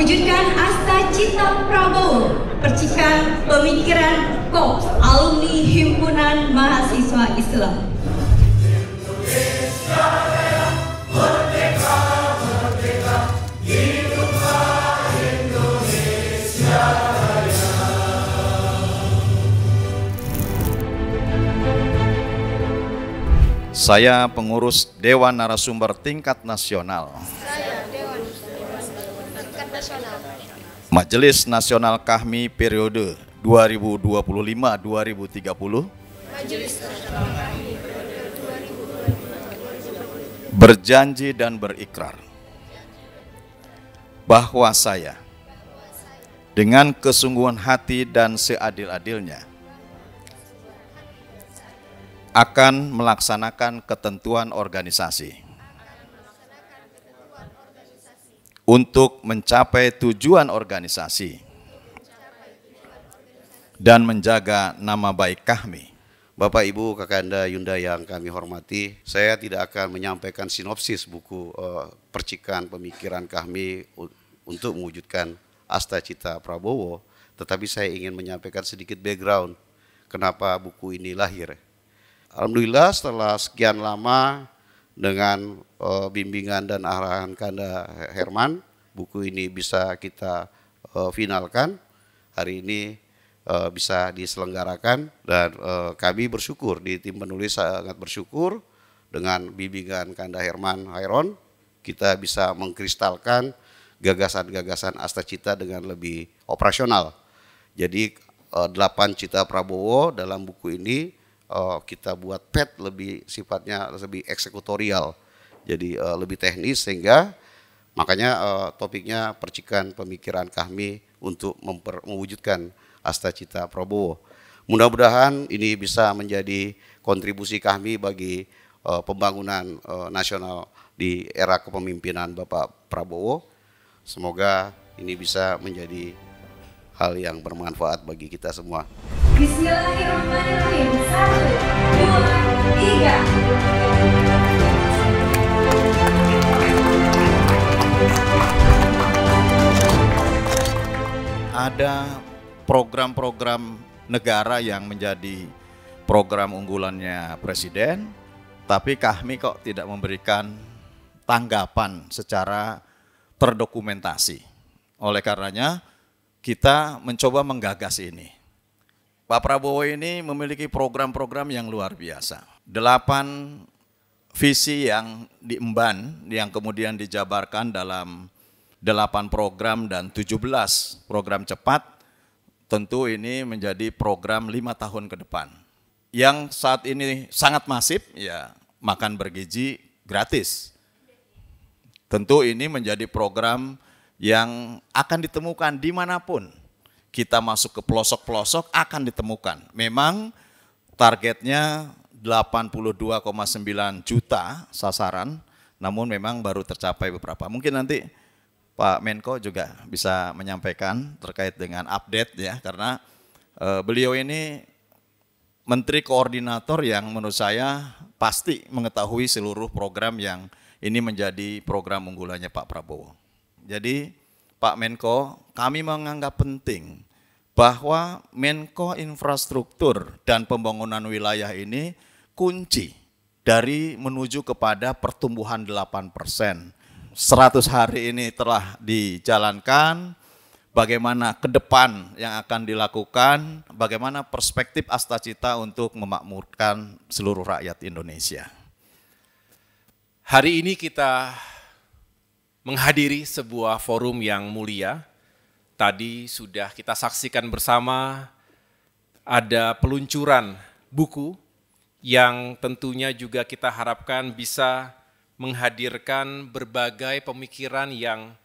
mewujudkan Asta Cita Prabowo, percikan pemikiran KOPS Alumni Himpunan Mahasiswa Islam. Saya pengurus Dewan Narasumber Tingkat Nasional. Majelis Nasional KAHMI periode 2025-2030. Berjanji dan berikrar bahwa saya dengan kesungguhan hati dan seadil-adilnya akan melaksanakan ketentuan organisasi untuk mencapai tujuan organisasi dan menjaga nama baik KAHMI. Bapak, Ibu, Kakanda, Yunda yang kami hormati, saya tidak akan menyampaikan sinopsis buku percikan pemikiran KAHMI untuk mewujudkan Asta Cita Prabowo, tetapi saya ingin menyampaikan sedikit background kenapa buku ini lahir. Alhamdulillah setelah sekian lama dengan bimbingan dan arahan Kanda Herman, buku ini bisa kita finalkan. Hari ini bisa diselenggarakan dan kami bersyukur, di tim penulis sangat bersyukur dengan bimbingan Kanda Herman Hairon, kita bisa mengkristalkan gagasan-gagasan Asta Cita dengan lebih operasional. Jadi 8 Cita Prabowo dalam buku ini kita buat pet lebih sifatnya lebih eksekutorial, jadi lebih teknis, sehingga makanya topiknya percikan pemikiran KAHMI untuk mewujudkan Asta Cita Prabowo. Mudah-mudahan ini bisa menjadi kontribusi KAHMI bagi pembangunan nasional di era kepemimpinan Bapak Prabowo. Semoga ini bisa menjadi hal yang bermanfaat bagi kita semua. Bismillahirrahmanirrahim. 1, 2, 3. Ada program-program negara yang menjadi program unggulannya Presiden, tapi KAHMI kok tidak memberikan tanggapan secara terdokumentasi. Oleh karenanya, kita mencoba menggagas ini. Pak Prabowo ini memiliki program-program yang luar biasa. 8 visi yang diemban, yang kemudian dijabarkan dalam 8 program dan 17 program cepat, tentu ini menjadi program 5 tahun ke depan. Yang saat ini sangat masif, ya makan bergizi gratis. Tentu ini menjadi program yang akan ditemukan dimanapun. Kita masuk ke pelosok-pelosok akan ditemukan. Memang targetnya 82,9 juta sasaran, namun memang baru tercapai beberapa. Mungkin nanti Pak Menko juga bisa menyampaikan terkait dengan update ya, karena beliau ini menteri koordinator yang menurut saya pasti mengetahui seluruh program yang ini menjadi program unggulannya Pak Prabowo. Jadi Pak Menko, kami menganggap penting bahwa Menko Infrastruktur dan Pembangunan Wilayah ini kunci dari menuju kepada pertumbuhan 8%. 100 hari ini telah dijalankan, bagaimana ke depan yang akan dilakukan, bagaimana perspektif Asta Cita untuk memakmurkan seluruh rakyat Indonesia. Hari ini kita menghadiri sebuah forum yang mulia. Tadi sudah kita saksikan bersama ada peluncuran buku yang tentunya juga kita harapkan bisa menghadirkan berbagai pemikiran yang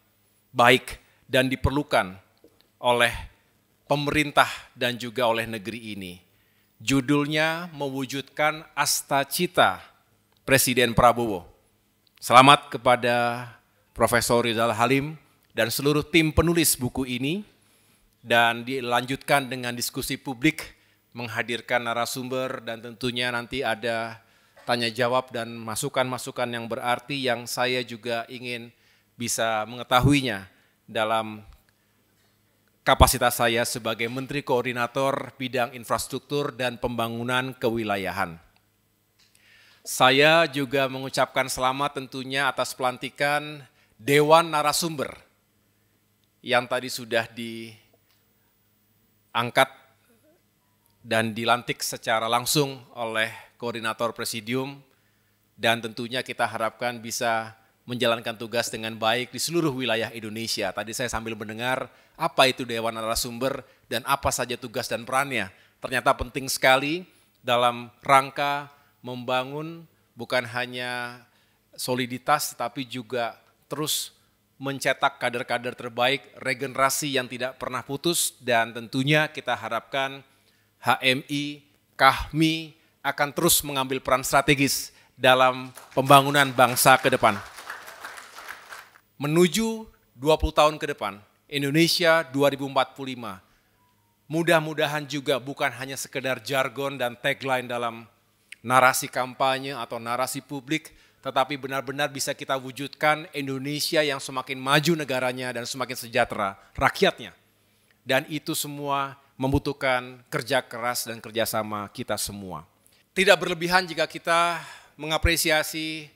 baik dan diperlukan oleh pemerintah dan juga oleh negeri ini. Judulnya mewujudkan Asta Cita Presiden Prabowo. Selamat kepada Profesor Rizal Halim dan seluruh tim penulis buku ini, dan dilanjutkan dengan diskusi publik, menghadirkan narasumber, dan tentunya nanti ada tanya jawab dan masukan-masukan yang berarti yang saya juga ingin bisa mengetahuinya dalam kapasitas saya sebagai Menteri Koordinator Bidang Infrastruktur dan Pembangunan Kewilayahan. Saya juga mengucapkan selamat tentunya atas pelantikan Dewan Narasumber yang tadi sudah diangkat dan dilantik secara langsung oleh Koordinator Presidium, dan tentunya kita harapkan bisa menjalankan tugas dengan baik di seluruh wilayah Indonesia. Tadi saya sambil mendengar apa itu Dewan Narasumber dan apa saja tugas dan perannya. Ternyata penting sekali dalam rangka membangun bukan hanya soliditas, tapi juga terus mencetak kader-kader terbaik, regenerasi yang tidak pernah putus, dan tentunya kita harapkan HMI, KAHMI akan terus mengambil peran strategis dalam pembangunan bangsa ke depan. Menuju 20 tahun ke depan, Indonesia 2045, mudah-mudahan juga bukan hanya sekedar jargon dan tagline dalam narasi kampanye atau narasi publik, tetapi benar-benar bisa kita wujudkan Indonesia yang semakin maju negaranya dan semakin sejahtera rakyatnya. Dan itu semua membutuhkan kerja keras dan kerjasama kita semua. Tidak berlebihan jika kita mengapresiasi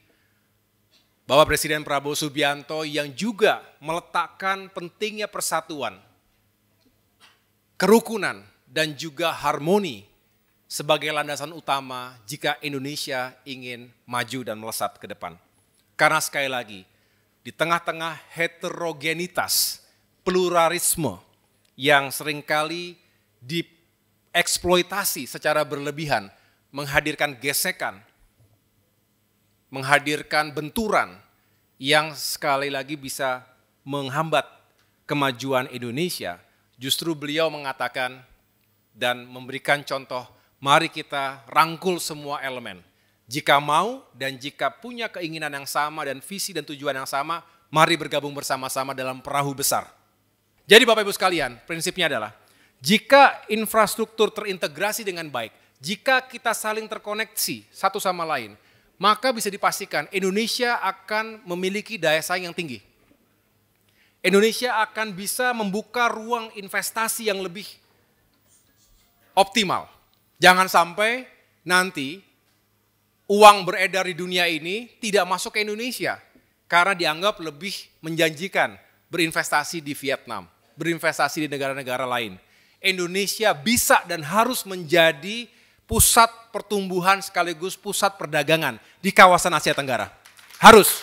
bahwa Presiden Prabowo Subianto yang juga meletakkan pentingnya persatuan, kerukunan, dan juga harmoni sebagai landasan utama jika Indonesia ingin maju dan melesat ke depan. Karena sekali lagi, di tengah-tengah heterogenitas, pluralisme yang seringkali dieksploitasi secara berlebihan, menghadirkan gesekan, menghadirkan benturan yang sekali lagi bisa menghambat kemajuan Indonesia. Justru beliau mengatakan dan memberikan contoh, mari kita rangkul semua elemen. Jika mau dan jika punya keinginan yang sama dan visi dan tujuan yang sama, mari bergabung bersama-sama dalam perahu besar. Jadi Bapak Ibu sekalian, prinsipnya adalah jika infrastruktur terintegrasi dengan baik, jika kita saling terkoneksi satu sama lain, maka bisa dipastikan Indonesia akan memiliki daya saing yang tinggi. Indonesia akan bisa membuka ruang investasi yang lebih optimal. Jangan sampai nanti uang beredar di dunia ini tidak masuk ke Indonesia karena dianggap lebih menjanjikan berinvestasi di Vietnam, berinvestasi di negara-negara lain. Indonesia bisa dan harus menjadi pusat pertumbuhan sekaligus pusat perdagangan di kawasan Asia Tenggara. Harus.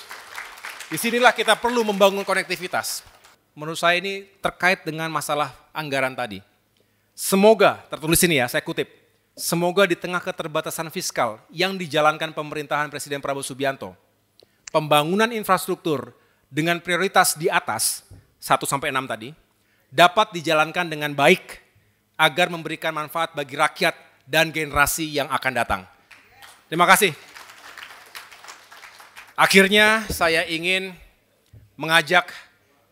Disinilah kita perlu membangun konektivitas. Menurut saya ini terkait dengan masalah anggaran tadi. Semoga, tertulis ini ya, saya kutip. Semoga di tengah keterbatasan fiskal yang dijalankan pemerintahan Presiden Prabowo Subianto, pembangunan infrastruktur dengan prioritas di atas, 1-6 tadi, dapat dijalankan dengan baik agar memberikan manfaat bagi rakyat dan generasi yang akan datang. Terima kasih. Akhirnya saya ingin mengajak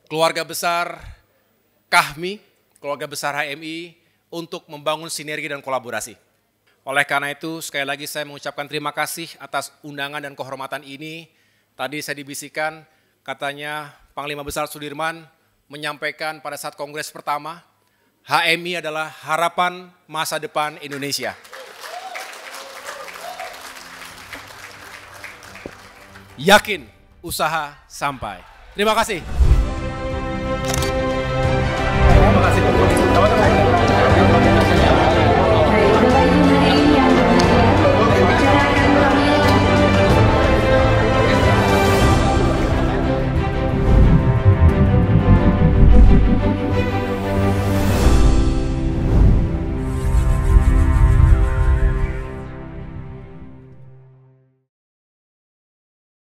keluarga besar KAHMI, keluarga besar HMI untuk membangun sinergi dan kolaborasi. Oleh karena itu sekali lagi saya mengucapkan terima kasih atas undangan dan kehormatan ini. Tadi saya dibisikkan katanya Panglima Besar Sudirman menyampaikan pada saat kongres pertama, HMI adalah harapan masa depan Indonesia. Yakin usaha sampai. Terima kasih. Terima kasih.